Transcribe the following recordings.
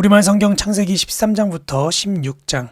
우리말 성경 창세기 13장부터 16장.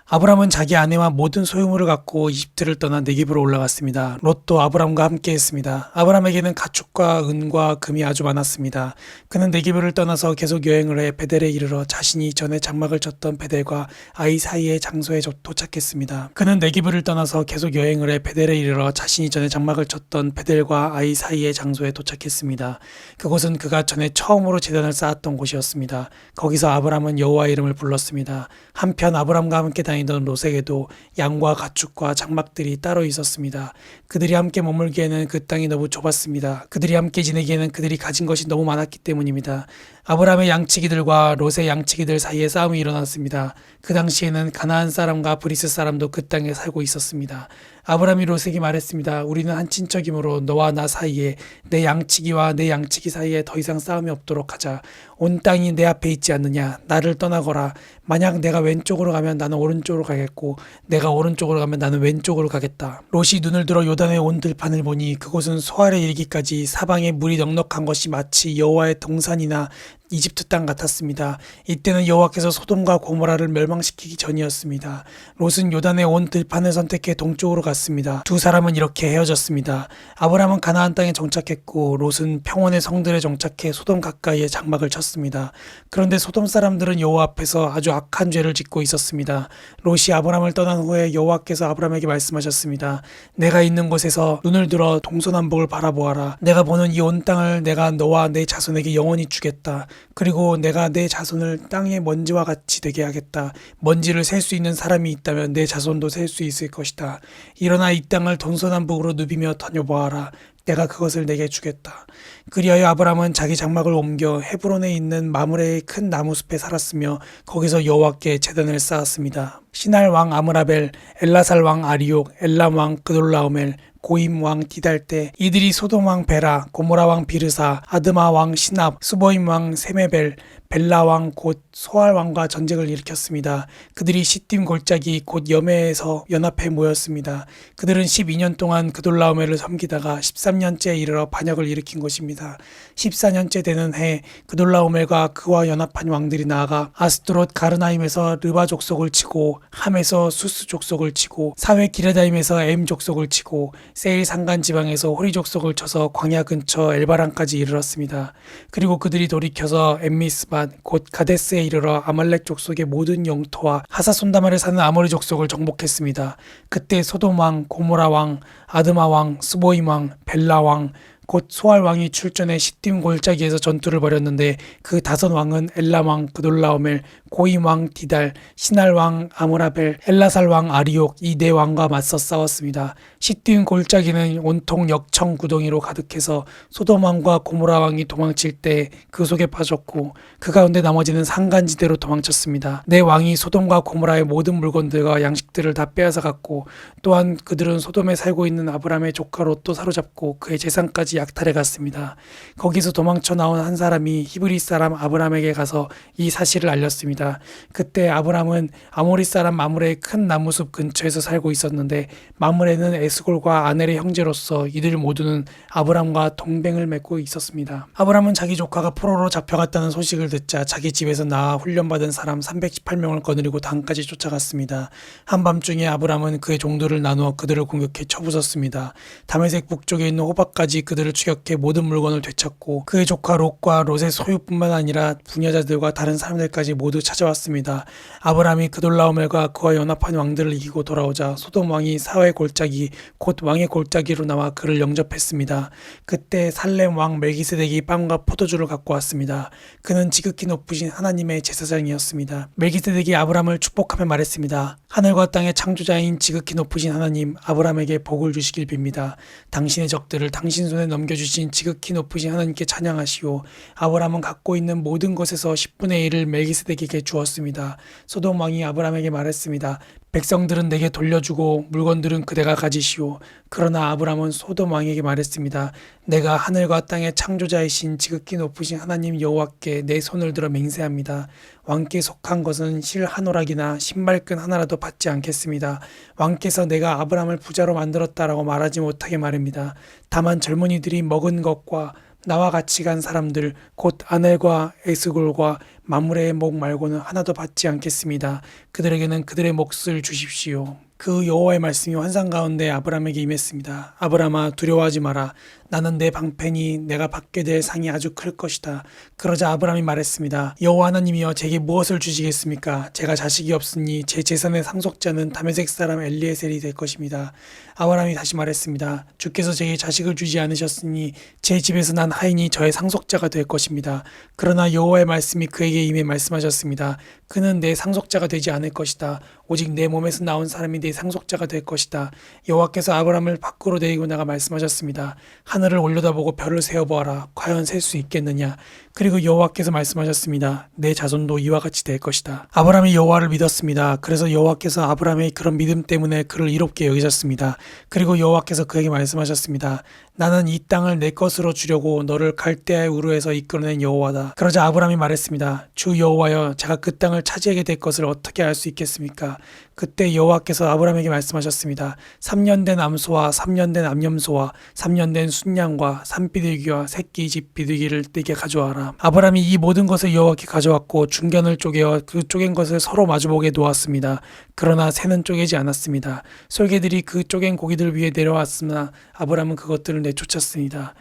아브람은 자기 아내와 모든 소유물을 갖고 이집트를 떠나 네겝으로 올라갔습니다. 롯도 아브람과 함께 했습니다. 아브람에게는 가축과 은과 금이 아주 많았습니다. 그는 네겝을 떠나서 계속 여행을 해 베델에 이르러 자신이 전에 장막을 쳤던 베델과 아이 사이의 장소에 도착했습니다. 그는 네겝을 떠나서 계속 여행을 해 베델에 이르러 자신이 전에 장막을 쳤던 베델과 아이 사이의 장소에 도착했습니다. 그곳은 그가 전에 처음으로 제단을 쌓았던 곳이었습니다. 거기서 아브람은 여호와의 이름을 불렀습니다. 한편 아브람과 함께 다니던 롯에게도 양과 가축과 장막들이 따로 있었습니다. 그들이 함께 머물기에는 그 땅이 너무 좁았습니다. 그들이 함께 지내기에는 그들이 가진 것이 너무 많았기 때문입니다. 아브람의 양치기들과 롯의 양치기들 사이에 싸움이 일어났습니다. 그 당시에는 가나안 사람과 브리스 사람도 그 땅에 살고 있었습니다. 아브람이 롯에게 말했습니다. 우리는 한 친척이므로 너와 나 사이에 내 양치기와 내 양치기 사이에 더 이상 싸움이 없도록 하자. 온 땅이 내 앞에 있지 않느냐. 나를 떠나거라. 만약 내가 왼쪽으로 가면 나는 오른쪽으로 가겠고 내가 오른쪽으로 가면 나는 왼쪽으로 가겠다. 롯이 눈을 들어 요단의 온 들판을 보니 그곳은 소알에 이르기까지 사방에 물이 넉넉한 것이 마치 여호와의 동산이나 이집트 땅 같았습니다. 이때는 여호와께서 소돔과 고모라를 멸망시키기 전이었습니다. 롯은 요단의 온 들판을 선택해 동쪽으로 갔습니다. 두 사람은 이렇게 헤어졌습니다. 아브람은 가나안 땅에 정착했고 롯은 평원의 성들에 정착해 소돔 가까이에 장막을 쳤습니다. 그런데 소돔 사람들은 여호와 앞에서 아주 악한 죄를 짓고 있었습니다. 롯이 아브람을 떠난 후에 여호와께서 아브람에게 말씀하셨습니다. 내가 있는 곳에서 눈을 들어 동서남북을 바라보아라. 내가 보는 이 온 땅을 내가 너와 내 자손에게 영원히 주겠다. 그리고 내가 내 자손을 땅의 먼지와 같이 되게 하겠다. 먼지를 셀 수 있는 사람이 있다면 내 자손도 셀 수 있을 것이다. 일어나 이 땅을 동서남북으로 누비며 다녀보아라. 내가 그것을 내게 주겠다. 그리하여 아브람은 자기 장막을 옮겨 헤브론에 있는 마므레의 큰 나무숲에 살았으며 거기서 여호와께 제단을 쌓았습니다. 시날 왕 아므라벨, 엘라살 왕 아리옥, 엘람 왕 그돌라오멜, 고임 왕 디달때, 이들이 소돔 왕 베라, 고모라 왕 비르사, 아드마 왕 시납, 수보임 왕 세메벨, 벨라 왕 곧 소알 왕과 전쟁을 일으켰습니다. 그들이 시딤 골짜기 곧 여메에서 연합해 모였습니다. 그들은 12년 동안 그돌라오멜을 섬기다가 13년째에 이르러 반역을 일으킨 것입니다. 14년째 되는 해 그돌라오멜과 그와 연합한 왕들이 나아가 아스드롯 가르나임에서 르바 족속을 치고 함에서 수스 족속을 치고 사회 기레다임에서 엠 족속을 치고 세일 산간 지방에서 호리 족속을 쳐서 광야 근처 엘바란까지 이르렀습니다. 그리고 그들이 돌이켜서 엠미스밭 곧 가데스에 이르러 아말렉 족속의 모든 영토와 하사손다마를 사는 아모리 족속을 정복했습니다. 그때 소돔 왕, 고모라 왕, 아드마 왕, 스보임 왕, 벨라 왕, 곧 소알 왕이 출전해 시딤 골짜기에서 전투를 벌였는데 그 다섯 왕은 엘람 왕 그돌라오멜, 고임 왕 디달, 시날 왕 아므라벨, 엘라살 왕 아리옥 이 네 왕과 맞서 싸웠습니다. 시딤 골짜기는 온통 역청 구덩이로 가득해서 소돔 왕과 고모라 왕이 도망칠 때 그 속에 빠졌고 그 가운데 나머지는 산간지대로 도망쳤습니다. 네 왕이 소돔과 고모라의 모든 물건들과 양식들을 다 빼앗아 갔고 또한 그들은 소돔에 살고 있는 아브람의 조카 롯도 사로잡고 그의 재산까지 약탈해 갔습니다. 거기서 도망쳐 나온 한 사람이 히브리 사람 아브람에게 가서 이 사실을 알렸습니다. 그때 아브람은 아모리 사람 마므레의 큰 나무숲 근처에서 살고 있었는데 마므레는 에스골과 아넬의 형제로서 이들 모두는 아브람과 동맹을 맺고 있었습니다. 아브람은 자기 조카가 포로로 잡혀갔다는 소식을 듣자 자기 집에서 나와 훈련받은 사람 318명을 거느리고 단까지 쫓아갔습니다. 한밤중에 아브람은 그의 종들을 나누어 그들을 공격해 쳐부쉈습니다. 다메섹 북쪽에 있는 호박까지 그들을 추격해 모든 물건을 되찾고 그의 조카 롯과 롯의 소유뿐만 아니라 부녀자들과 다른 사람들까지 모두 찾아왔습니다. 아브람이 그돌라오멜과 그와 연합한 왕들을 이기고 돌아오자 소돔 왕이 사회 골짜기 곧 왕의 골짜기로 나와 그를 영접했습니다. 그때 살렘 왕 멜기세덱이 빵과 포도주를 갖고 왔습니다. 그는 지극히 높으신 하나님의 제사장이었습니다. 멜기세덱이 아브람을 축복하며 말했습니다. 하늘과 땅의 창조자인 지극히 높으신 하나님 아브람에게 복을 주시길 빕니다. 당신의 적들을 당신 손에 넘겨주신 지극히 높으신 하나님께 찬양하시오. 아브람은 갖고 있는 모든 것에서 10분의 1을 멜기세덱에게 주었습니다. 소돔 왕이 아브람에게 말했습니다. 백성들은 내게 돌려주고 물건들은 그대가 가지시오. 그러나 아브람은 소돔 왕에게 말했습니다. 내가 하늘과 땅의 창조자이신 지극히 높으신 하나님 여호와께 내 손을 들어 맹세합니다. 왕께 속한 것은 실 한 오락이나 신발끈 하나라도 받지 않겠습니다. 왕께서 내가 아브람을 부자로 만들었다라고 말하지 못하게 말입니다. 다만 젊은이들이 먹은 것과 나와 같이 간 사람들 곧 아넬과 에스골과 마므레의 목 말고는 하나도 받지 않겠습니다. 그들에게는 그들의 몫을 주십시오. 그 여호와의 말씀이 환상 가운데 아브람에게 임했습니다. 아브람아 두려워하지 마라. 나는 내 방패니 내가 받게 될 상이 아주 클 것이다. 그러자 아브람이 말했습니다. 여호와 하나님이여 제게 무엇을 주시겠습니까? 제가 자식이 없으니 제 재산의 상속자는 다메섹 사람 엘리에셀이 될 것입니다. 아브람이 다시 말했습니다. 주께서 제게 자식을 주지 않으셨으니 제 집에서 난 하인이 저의 상속자가 될 것입니다. 그러나 여호와의 말씀이 그에게 임해 말씀하셨습니다. 그는 내 상속자가 되지 않을 것이다. 오직 내 몸에서 나온 사람이 내 상속자가 될 것이다. 여호와께서 아브람을 밖으로 데리고 나가 말씀하셨습니다. 하늘을 올려다보고 별을 세어보아라. 과연 셀 수 있겠느냐? 그리고 여호와께서 말씀하셨습니다. 내 자손도 이와 같이 될 것이다. 아브람이 여호와를 믿었습니다. 그래서 여호와께서 아브람의 그런 믿음 때문에 그를 이롭게 여기셨습니다. 그리고 여호와께서 그에게 말씀하셨습니다. 나는 이 땅을 내 것으로 주려고 너를 갈대아의 우르에서 이끌어낸 여호와다. 그러자 아브람이 말했습니다. 주 여호와여, 제가 그 땅을 차지하게 될 것을 어떻게 알 수 있겠습니까? 그때 여호와께서 아브람에게 말씀하셨습니다. 3년 된 암소와 3년 된 암염소와 3년 된 순양과 산비둘기와 새끼 집 비둘기를 내게 가져와라. 아브람이 이 모든 것을 여호와께 가져왔고 중견을 쪼개어 그 쪼갠 것을 서로 마주보게 놓았습니다. 그러나 새는 쪼개지 않았습니다. 솔개들이 그 쪼갠 고기들 위에 내려왔으나 아브람은 그것들을 내쫓았습니다.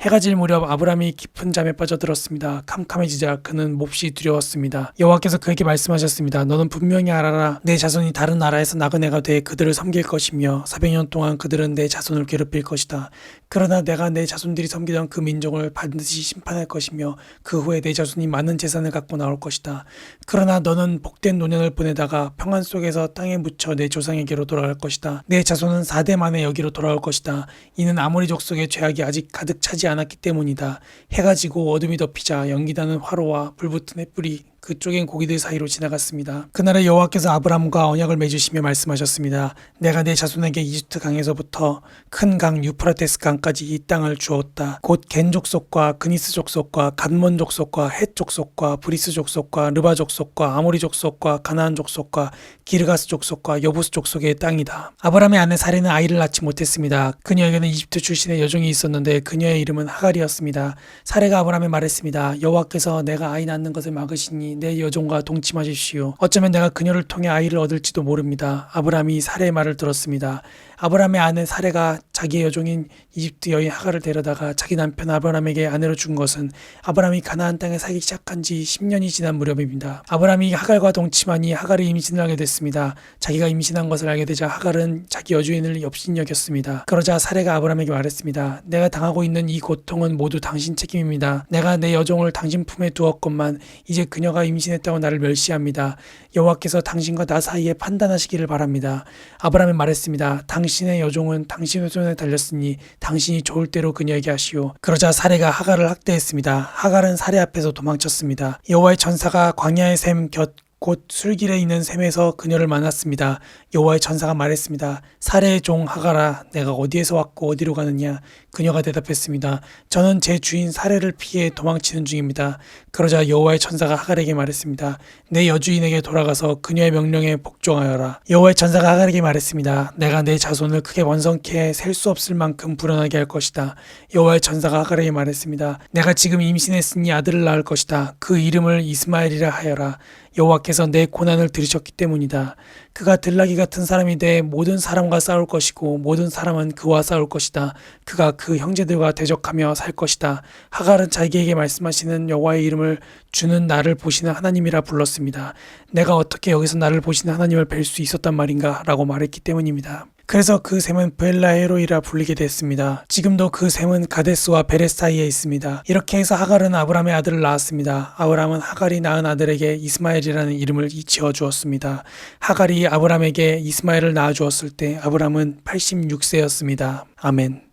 해가 질 무렵 아브람이 깊은 잠에 빠져들었습니다. 캄캄해지자 그는 몹시 두려웠습니다. 여호와께서 그에게 말씀하셨습니다. 너는 분명히 알아라. 내 자손이 다른 나라에서 나그네가 돼 그들을 섬길 것이며 400년 동안 그들은 내 자손을 괴롭힐 것이다. 그러나 내가 내 자손들이 섬기던 그 민족을 반드시 심판할 것이며 그 후에 내 자손이 많은 재산을 갖고 나올 것이다. 그러나 너는 복된 노년을 보내다가 평안 속에서 땅에 묻혀 내 조상에게로 돌아갈 것이다. 내 자손은 4대 만에 여기로 돌아올 것이다. 이는 아모리 족속의 죄악이 아직 가득 차지 않았기 때문이다. 해가 지고 어둠이 덮이자 연기나는 화로와 불붙은 횃불이 그 쪼갠 고기들 사이로 지나갔습니다. 그날에 여호와께서 아브람과 언약을 맺으시며 말씀하셨습니다. 내가 내 자손에게 이집트 강에서부터 큰 강 유프라테스 강까지 이 땅을 주었다. 곧 겐 족속과 그니스 족속과 gad몬 족속과 헷 족속과 브리스 족속과 르바 족속과 아모리 족속과 가나안 족속과 기르가스 족속과 여부스 족속의 땅이다. 아브람의 아내 사레는 아이를 낳지 못했습니다. 그녀에게는 이집트 출신의 여종이 있었는데 그녀의 이름은 하갈이었습니다. 사레가 아브람에 말했습니다. 여호와께서 내가 아이 낳는 것을 막으시니 내 여종과 동침하십시오. 어쩌면 내가 그녀를 통해 아이를 얻을지도 모릅니다. 아브람이 사레의 말을 들었습니다. 아브람의 아내 사레가 자기의 여종인 이집트 여인 하갈을 데려다가 자기 남편 아브람에게 아내로 준 것은 아브람이 가나안 땅에 살기 시작한 지 10년이 지난 무렵입니다. 아브람이 하갈과 동침하니 하갈이 임신을 하게 됐습니다. 자기가 임신한 것을 알게 되자 하갈은 자기 여주인을 업신여겼습니다. 그러자 사레가 아브람에게 말했습니다. 내가 당하고 있는 이 고통은 모두 당신 책임입니다. 내가 내 여종을 당신 품에 두었건만 이제 그녀가 임신했다고 나를 멸시합니다. 여호와께서 당신과 나 사이에 판단하시기를 바랍니다. 아브람이 말했습니다. 당신의 여종은 당신의 손에 달렸으니 당신이 좋을 대로 그녀에게 하시오. 그러자 사레가 하갈을 학대했습니다. 하갈은 사레 앞에서 도망쳤습니다. 여호와의 천사가 광야의 샘 곁 곧 술길에 있는 샘에서 그녀를 만났습니다. 여호와의 천사가 말했습니다. 사레의 종 하갈아, 내가 어디에서 왔고 어디로 가느냐? 그녀가 대답했습니다. 저는 제 주인 사레를 피해 도망치는 중입니다. 그러자 여호와의 천사가 하갈에게 말했습니다. 내 여주인에게 돌아가서 그녀의 명령에 복종하여라. 여호와의 천사가 하갈에게 말했습니다. 내가 내 자손을 크게 번성케 해 셀 수 없을 만큼 불어나게 할 것이다. 여호와의 천사가 하갈에게 말했습니다. 내가 지금 임신했으니 아들을 낳을 것이다. 그 이름을 이스마엘이라 하여라. 여호와께서 내 고난을 들으셨기 때문이다. 그가 들나귀 같은 사람이 돼 모든 사람과 싸울 것이고 모든 사람은 그와 싸울 것이다. 그가 그 형제들과 대적하며 살 것이다. 하갈은 자기에게 말씀하시는 여호와의 이름을 주는 나를 보시는 하나님이라 불렀습니다. 내가 어떻게 여기서 나를 보시는 하나님을 뵐 수 있었단 말인가? 라고 말했기 때문입니다. 그래서 그 샘은 브엘라헤로이라 불리게 됐습니다. 지금도 그 샘은 가데스와 베레스 사이에 있습니다. 이렇게 해서 하갈은 아브람의 아들을 낳았습니다. 아브람은 하갈이 낳은 아들에게 이스마엘이라는 이름을 지어 주었습니다. 하갈이 아브람에게 이스마엘을 낳아 주었을 때 아브람은 86세였습니다. 아멘.